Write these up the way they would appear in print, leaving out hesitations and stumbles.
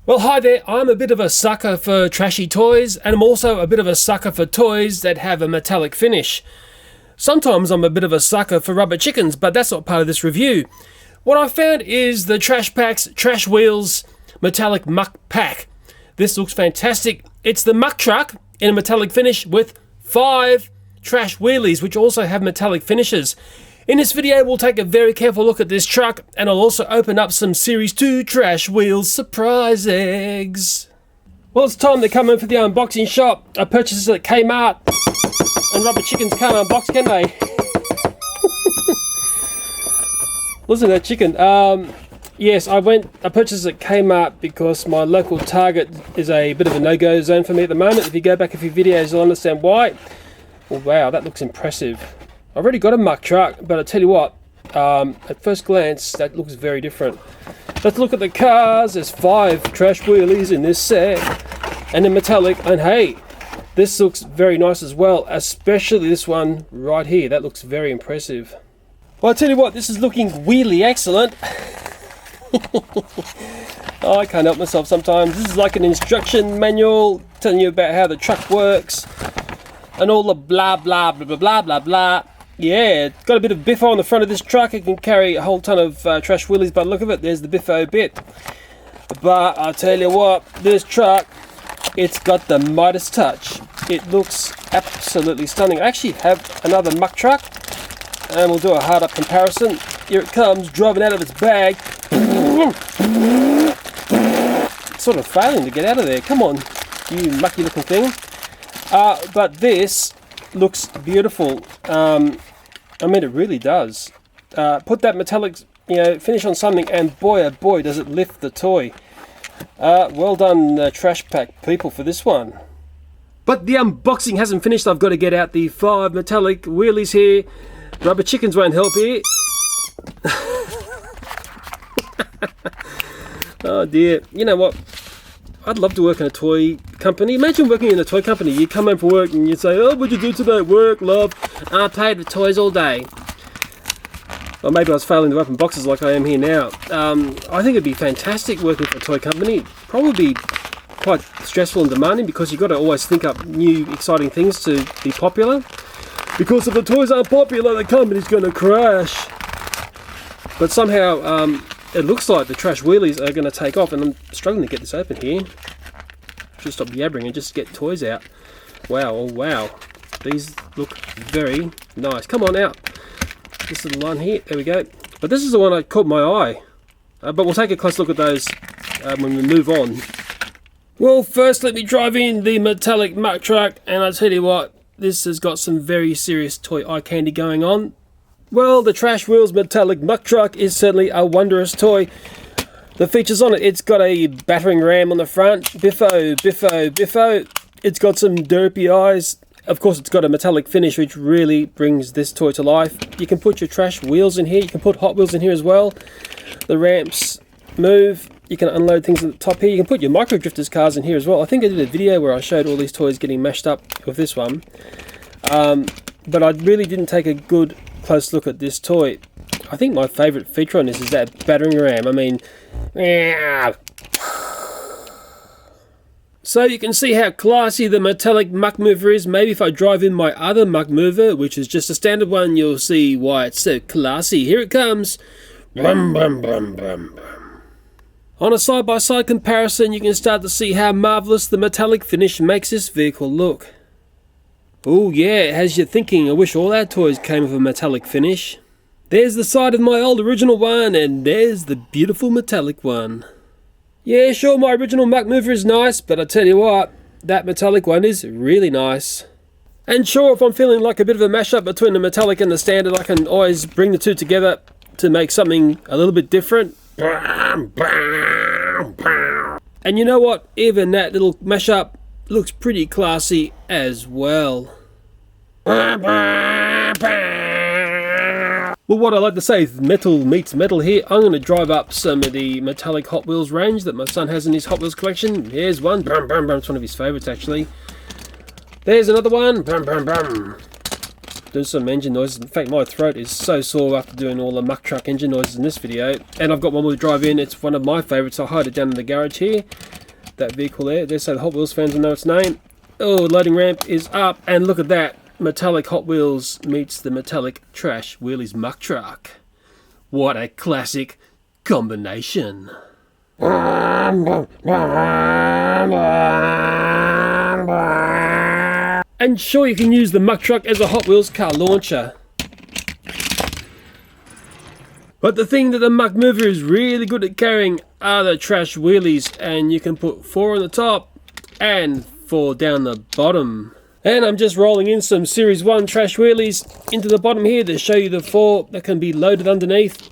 Well, hi there, I'm a bit of a sucker for trashy toys, and I'm also a bit of a sucker for toys that have a metallic finish. Sometimes I'm a bit of a sucker for rubber chickens, but that's not part of this review. What I found is the Trash Pack's Trash Wheels Metallic Muck Pack. This looks fantastic. It's the muck truck in a metallic finish with 5 trash wheelies, which also have metallic finishes. In this video, we'll take a very careful look at this truck, and I'll also open up some Series 2 Trash Wheels surprise eggs. Well, it's time to come in for the unboxing shop. I purchased this at Kmart, and rubber chickens can't unbox, can they? Listen to that chicken. Yes, I purchased it at Kmart because my local Target is a bit of a no-go zone for me at the moment. If you go back a few videos, you'll understand why. Well, wow, that looks impressive. I've already got a muck truck, but I tell you what, at first glance, that looks very different. Let's look at the cars. There's 5 trash wheelies in this set, and in metallic, and hey, this looks very nice as well, especially this one right here. That looks very impressive. Well, I tell you what, this is looking really excellent. Oh, I can't help myself sometimes. This is like an instruction manual telling you about how the truck works, and all the blah blah blah blah blah blah blah. Yeah, it's got a bit of biffo on the front of this truck. It can carry a whole ton of trash wheelies by the look of it. There's the biffo bit. But I'll tell you what, this truck, it's got the Midas touch. It looks absolutely stunning. I actually have another muck truck, and we'll do a hard up comparison. Here it comes, driving out of its bag. It's sort of failing to get out of there. Come on, you mucky looking thing. But this looks beautiful. I mean, it really does. Put that metallic, finish on something, and boy, oh boy, does it lift the toy. Well done, Trash Pack people, for this one. But the unboxing hasn't finished. I've got to get out the 5 metallic wheelies here. Rubber chickens won't help here. Oh dear. You know what? I'd love to work in a toy company. Imagine working in a toy company. You come home from work and you say, "Oh, what'd you do today at work, love?" "I played with toys all day." Or maybe I was failing to open boxes like I am here now. I think it'd be fantastic working for a toy company. Probably quite stressful and demanding because you've got to always think up new, exciting things to be popular. Because if the toys aren't popular, the company's going to crash. But somehow, it looks like the trash wheelies are going to take off, and I'm struggling to get this open here. Should stop yabbering and just get toys out. Wow, oh wow. These look very nice. Come on out. This little one here, there we go. But this is the one that caught my eye. But we'll take a close look at those when we move on. Well, first let me drive in the metallic muck truck, and I tell you what, this has got some very serious toy eye candy going on. Well, the Trash Wheels Metallic Muck Truck is certainly a wondrous toy. The features on it, it's got a battering ram on the front, biffo, biffo, biffo. It's got some derpy eyes. Of course, it's got a metallic finish, which really brings this toy to life. You can put your trash wheels in here. You can put Hot Wheels in here as well. The ramps move. You can unload things at the top here. You can put your Micro Drifters cars in here as well. I think I did a video where I showed all these toys getting mashed up with this one. But I really didn't take a good close look at this toy. I think my favourite feature on this is that battering ram. I mean, so you can see how classy the metallic muck mover is. Maybe if I drive in my other muck mover, which is just a standard one, you'll see why it's so classy. Here it comes. Brum, brum, brum, brum, brum. On a side-by-side comparison, you can start to see how marvellous the metallic finish makes this vehicle look. Oh yeah, it has you thinking, I wish all our toys came with a metallic finish. There's the side of my old original one, and there's the beautiful metallic one. Yeah, sure, my original Muck Mover is nice, but I tell you what, that metallic one is really nice. And sure, if I'm feeling like a bit of a mashup between the metallic and the standard, I can always bring the two together to make something a little bit different. And you know what? Even that little mashup looks pretty classy as well. Well, what I like to say is metal meets metal here. I'm going to drive up some of the metallic Hot Wheels range that my son has in his Hot Wheels collection. Here's one. Brum, brum, brum. It's one of his favourites, actually. There's another one. Brum, brum, brum. Doing some engine noises. In fact, my throat is so sore after doing all the muck truck engine noises in this video. And I've got one more drive in. It's one of my favourites. I'll hide it down in the garage here. That vehicle there so the Hot Wheels fans will know its name. Oh, loading ramp is up. And look at that. Metallic Hot Wheels meets the metallic Trash Wheels Muck Truck. What a classic combination. And sure, you can use the Muck Truck as a Hot Wheels car launcher. But the thing that the Muck Mover is really good at carrying are the trash wheelies, and you can put 4 on the top and 4 down the bottom. And I'm just rolling in some Series 1 trash wheelies into the bottom here to show you the 4 that can be loaded underneath.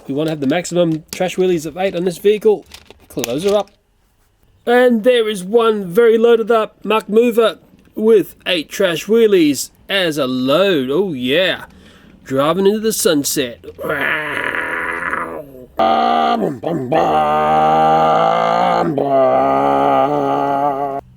We want to have the maximum trash wheelies of 8 on this vehicle. Close her up. And there is one very loaded up Muck Mover with 8 trash wheelies as a load. Oh yeah. Driving into the sunset.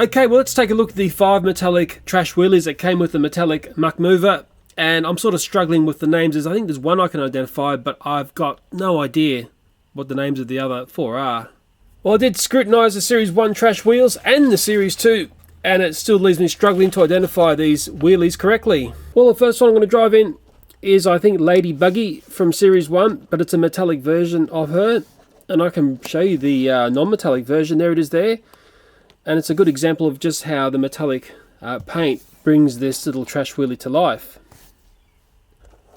Okay, well, let's take a look at the 5 metallic trash wheelies that came with the metallic Muck Mover. And I'm sort of struggling with the names. I think there's one I can identify, but I've got no idea what the names of the other 4 are. Well, I did scrutinise the Series 1 trash wheels and the Series 2, and it still leaves me struggling to identify these wheelies correctly. Well, the first one I'm going to drive in is, I think, Lady Buggy from Series 1, but it's a metallic version of her. And I can show you the non-metallic version. There it is there. And it's a good example of just how the metallic paint brings this little trash wheelie to life.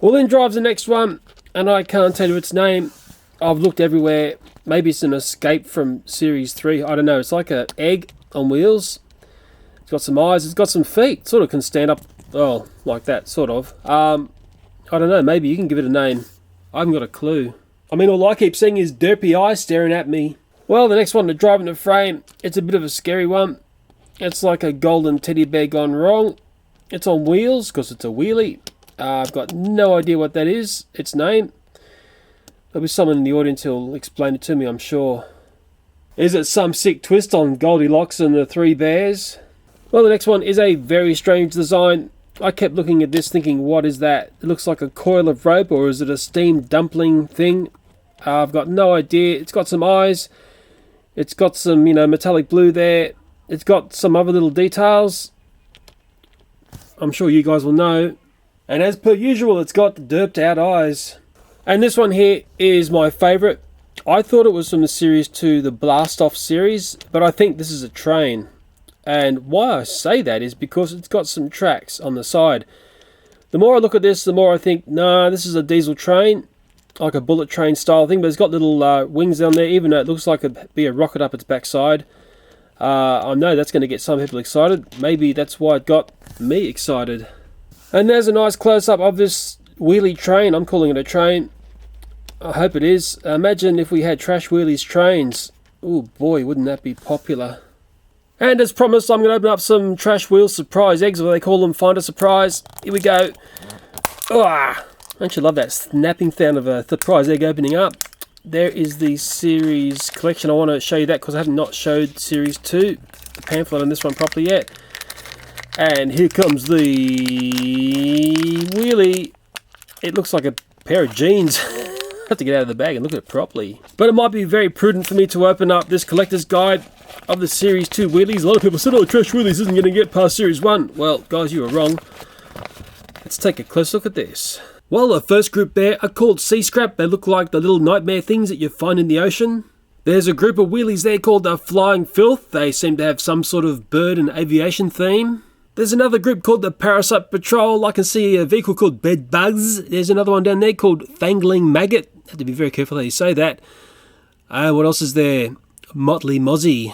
Well, then drives the next one, and I can't tell you its name. I've looked everywhere. Maybe it's an Escape from Series 3. I don't know. It's like an egg on wheels. It's got some eyes. It's got some feet. Sort of can stand up, oh, like that, sort of. I don't know. Maybe you can give it a name. I haven't got a clue. I mean, all I keep seeing is derpy eyes staring at me. Well, the next one to drive in the frame, it's a bit of a scary one. It's like a golden teddy bear gone wrong. It's on wheels because it's a wheelie. I've got no idea what that is, its name. There'll be someone in the audience who'll explain it to me, I'm sure. Is it some sick twist on Goldilocks and the 3 bears? Well, the next one is a very strange design. I kept looking at this thinking, what is that? It looks like a coil of rope, or is it a steamed dumpling thing? I've got no idea. It's got some eyes. It's got some, metallic blue there. It's got some other little details. I'm sure you guys will know. And as per usual, it's got derped out eyes. And this one here is my favourite. I thought it was from the Series 2, the Blast Off series, but I think this is a train. And why I say that is because it's got some tracks on the side. The more I look at this, the more I think, nah, this is a diesel train, like a bullet train style thing, but it's got little wings down there, even though it looks like it'd be a rocket up its backside. I know that's going to get some people excited. Maybe that's why it got me excited. And there's a nice close-up of this wheelie train. I'm calling it a train. I hope it is. Imagine if we had Trash Wheelies trains. Oh boy, wouldn't that be popular. And as promised, I'm going to open up some Trash Wheels surprise eggs, or they call them, find a surprise. Here we go. Ah, don't you love that snapping sound of a surprise egg opening up? There is the series collection. I want to show you that because I have not showed Series 2, the pamphlet on this one properly yet. And here comes the wheelie. It looks like a pair of jeans. I have to get out of the bag and look at it properly. But it might be very prudent for me to open up this collector's guide of the Series 2 wheelies. A lot of people said, oh, Trash Wheelies isn't going to get past Series 1. Well, guys, you were wrong. Let's take a close look at this. Well, the first group there are called Sea Scrap. They look like the little nightmare things that you find in the ocean. There's a group of wheelies there called the Flying Filth. They seem to have some sort of bird and aviation theme. There's another group called the Parasite Patrol. I can see a vehicle called Bed Bugs. There's another one down there called Fangling Maggot. Have to be very careful how you say that. What else is there? Motley Mozzie.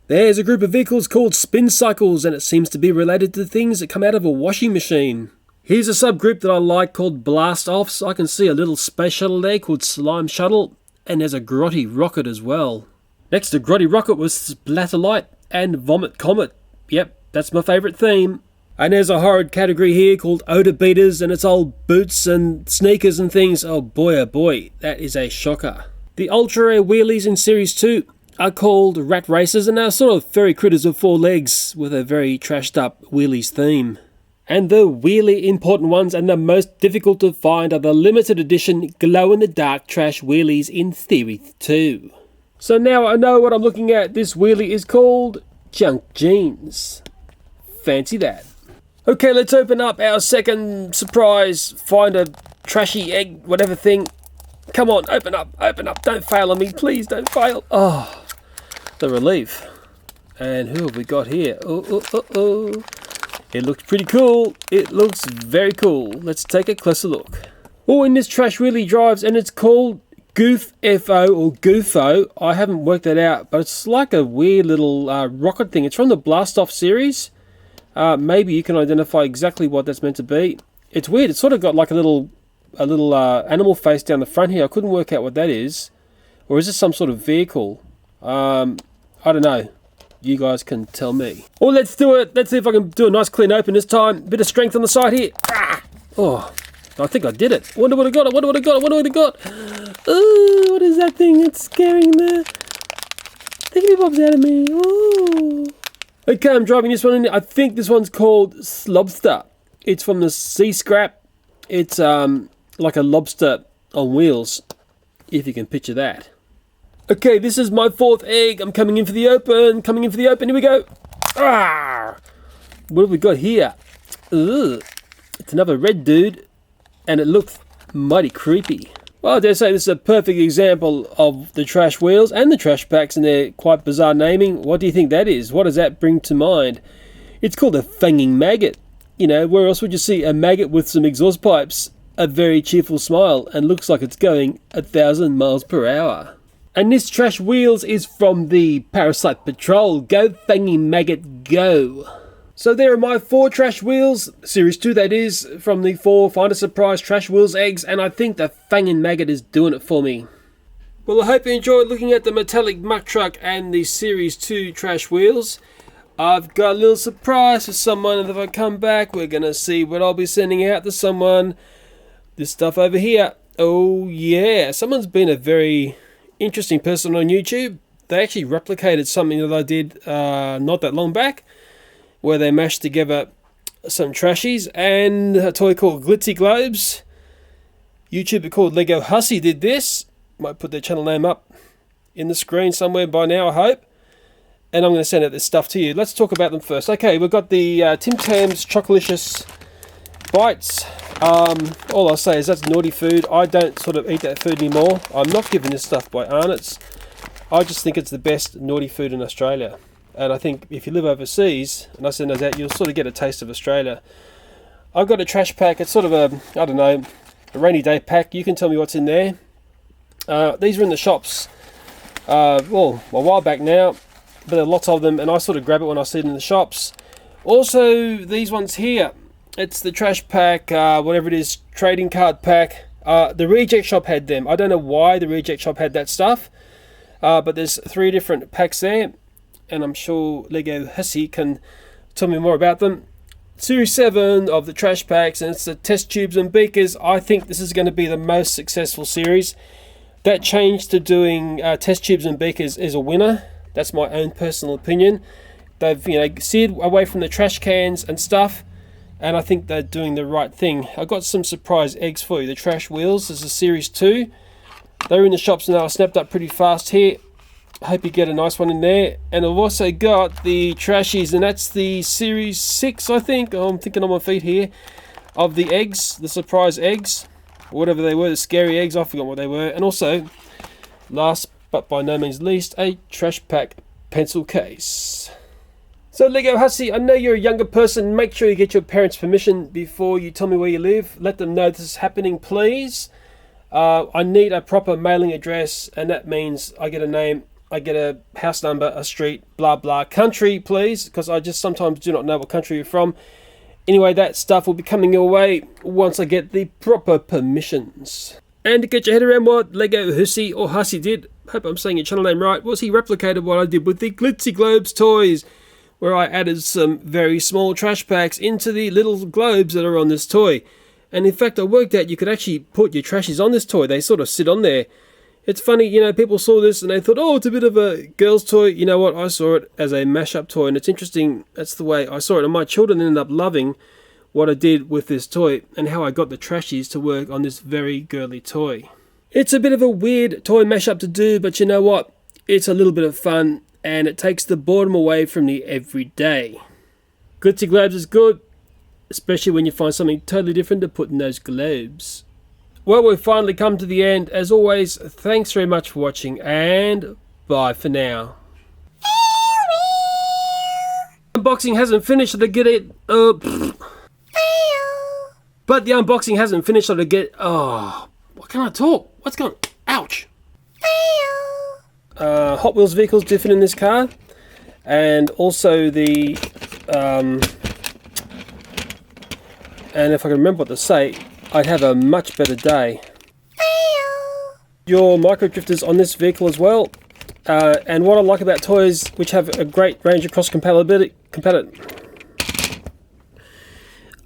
There's a group of vehicles called Spin Cycles, and it seems to be related to things that come out of a washing machine. Here's a subgroup that I like called Blast Offs. I can see a little space shuttle there called Slime Shuttle, and there's a Grotty Rocket as well. Next to Grotty Rocket was Splatterlight and Vomit Comet. Yep, that's my favourite theme. And there's a horrid category here called Odor Beaters, and it's old boots and sneakers and things. Oh boy, that is a shocker. The Ultra Rare wheelies in Series 2 are called Rat Racers, and they're sort of furry critters with 4 legs with a very trashed up wheelies theme. And the really important ones and the most difficult to find are the limited edition glow-in-the-dark trash wheelies in Series 2. So now I know what I'm looking at. This wheelie is called Junk Jeans. Fancy that. Okay, let's open up our second surprise, find a trashy egg, whatever thing. Come on, open up, don't fail on me, please don't fail. Oh, the relief. And who have we got here? Oh. It looks pretty cool. It looks very cool. Let's take a closer look. Oh, and this trash wheelie drives, and it's called Goof FO or Goofo. I haven't worked that out, but it's like a weird little rocket thing. It's from the Blast Off series. Maybe you can identify exactly what that's meant to be. It's weird. It's sort of got like a little animal face down the front here. I couldn't work out what that is. Or is this some sort of vehicle? I don't know. You guys can tell me. Oh, let's do it. Let's see if I can do a nice clean open this time. Bit of strength on the side here. Oh, I think I did it. Wonder what I got. What have I got? Oh, what is that thing? It's scaring the thingy bobs out of me. Oh. Okay, I'm driving this one in. I think this one's called Slobster. It's from the Sea Scrap. It's like a lobster on wheels, if you can picture that. Okay, this is my 4th egg. I'm coming in for the open. Here we go. What have we got here? Ugh. It's another red dude, and it looks mighty creepy. Well, I dare say this is a perfect example of the trash wheels and the trash packs and their quite bizarre naming. What do you think that is? What does that bring to mind? It's called a fanging maggot. You know, where else would you see a maggot with some exhaust pipes, a very cheerful smile, and looks like it's going 1,000 miles per hour? And this trash wheels is from the Parasite Patrol. Go fanging maggot, go! So there are my 4 trash wheels, Series 2 that is, from the 4 Find a Surprise Trash Wheels eggs, and I think the fanging maggot is doing it for me. Well, I hope you enjoyed looking at the metallic muck truck and the Series 2 trash wheels. I've got a little surprise for someone, and if I come back, we're going to see what I'll be sending out to someone. This stuff over here. Oh yeah, someone's been a very interesting person on YouTube. They actually replicated something that I did not that long back, where they mashed together some trashies and a toy called Glitzy Globes. YouTuber called Lego Hussy did this. Might put their channel name up in the screen somewhere by now, I hope. And I'm going to send out this stuff to you. Let's talk about them first. Okay, we've got the Tim Tams Chocolicious Bites. All I'll say is that's naughty food. I don't sort of eat that food anymore. I'm not given this stuff by Arnott's. I just think it's the best naughty food in Australia. And I think if you live overseas, and I send those out, you'll sort of get a taste of Australia. I've got a trash pack. It's sort of a, I don't know, a rainy day pack. You can tell me what's in there. These are in the shops, well, a while back now. But there are lots of them, and I sort of grab it when I see it in the shops. Also, these ones here. It's the trash pack, whatever it is, trading card pack. The Reject Shop had them. I don't know why the Reject Shop had that stuff. But there's 3 different packs there. And I'm sure Lego Hussy can tell me more about them. Series 7 of the trash packs, and it's the test tubes and beakers. I think this is going to be the most successful series. That change to doing test tubes and beakers is a winner. That's my own personal opinion. They've, steered away from the trash cans and stuff, and I think they're doing the right thing. I got some surprise eggs for you. The trash wheels. This is Series 2. They're in the shops now. I snapped up pretty fast here. I hope you get a nice one in there. And I've also got the trashies, and that's the Series 6, I think. Oh, I'm thinking on my feet here. Of the eggs, the surprise eggs, whatever they were, the scary eggs. I forgot what they were. And also, last but by no means least, a trash pack pencil case. So Lego Hussy, I know you're a younger person. Make sure you get your parents' permission before you tell me where you live. Let them know this is happening, please. I need a proper mailing address, and that means I get a name, I get a house number, a street, blah blah, country, please, because I just sometimes do not know what country you're from. Anyway, that stuff will be coming your way once I get the proper permissions. And to get your head around what Lego Hussy or Hussy did, hope I'm saying your channel name right, was he replicated what I did with the Glitzy Globes toys, where I added some very small trash packs into the little globes that are on this toy. And in fact, I worked out you could actually put your trashies on this toy. They sort of sit on there. It's funny, you know, people saw this and they thought, oh, it's a bit of a girl's toy. You know what? I saw it as a mashup toy, and it's interesting. That's the way I saw it. And my children ended up loving what I did with this toy and how I got the trashies to work on this very girly toy. It's a bit of a weird toy mashup to do, but you know what? It's a little bit of fun, and it takes the boredom away from the everyday. Glitzy Globes is good, especially when you find something totally different to put in those globes. Well, we've finally come to the end. As always, thanks very much for watching, and bye for now. Unboxing hasn't finished, so to get it... But the unboxing hasn't finished, so to get... Oh, why can't I talk? What's going on? Ouch! Hot Wheels vehicles different in this car, and also the... and if I can remember what to say, I'd have a much better day. Your micro drifters on this vehicle as well. And what I like about toys which have a great range of cross compatibility.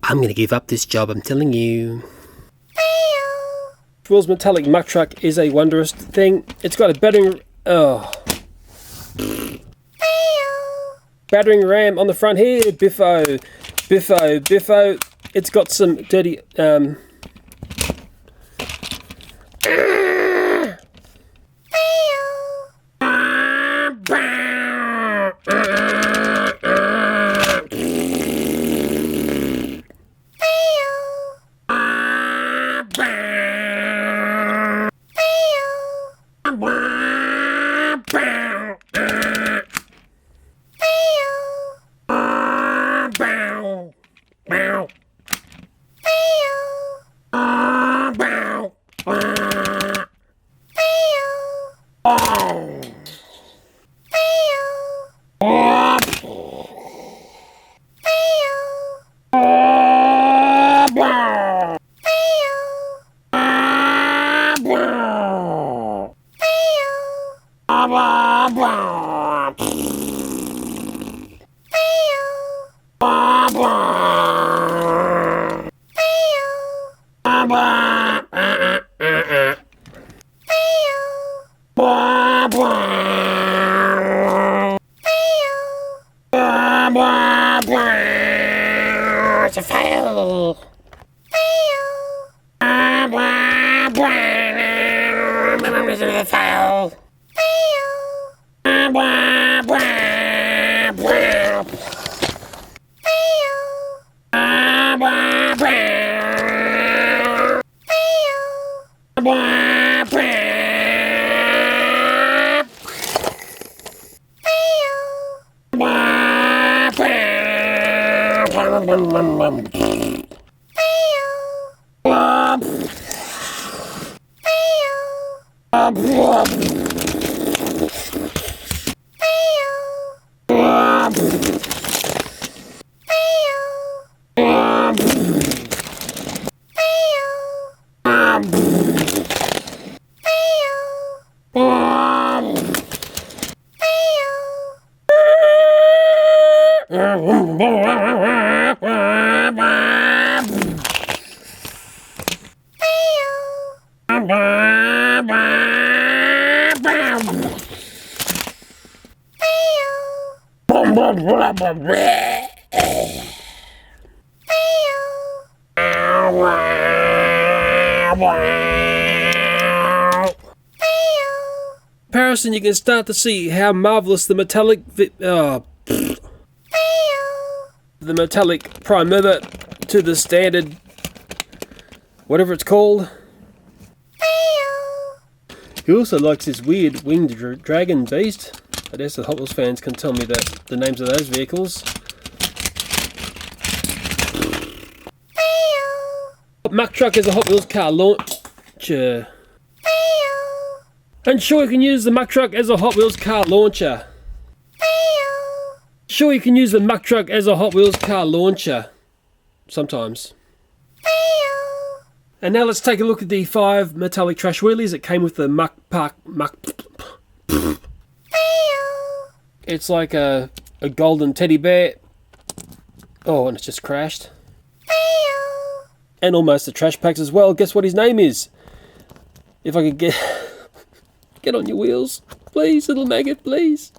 I'm going to give up this job, I'm telling you. Trash Wheels metallic muck truck is a wondrous thing. It's got a battering... Oh. Battering ram on the front here. Biffo. Biffo. Biffo. It's got some dirty... It's a fail. It's a fail. Comparison, you can start to see how marvelous the metallic the metallic prime mover to the standard whatever it's called He also likes this weird winged dragon beast. I guess the Hot Wheels fans can tell me the names of those vehicles. Muck truck is a Hot Wheels car launcher. And sure, you can use the muck truck as a Hot Wheels car launcher. Sure, you can use the muck truck as a Hot Wheels car launcher. Sometimes. And now let's take a look at the 5 metallic trash wheelies that came with the muck. It's like a golden teddy bear. Oh, and it's just crashed. And almost the trash packs as well. Guess what his name is? If I could get on your wheels, please, little maggot, please.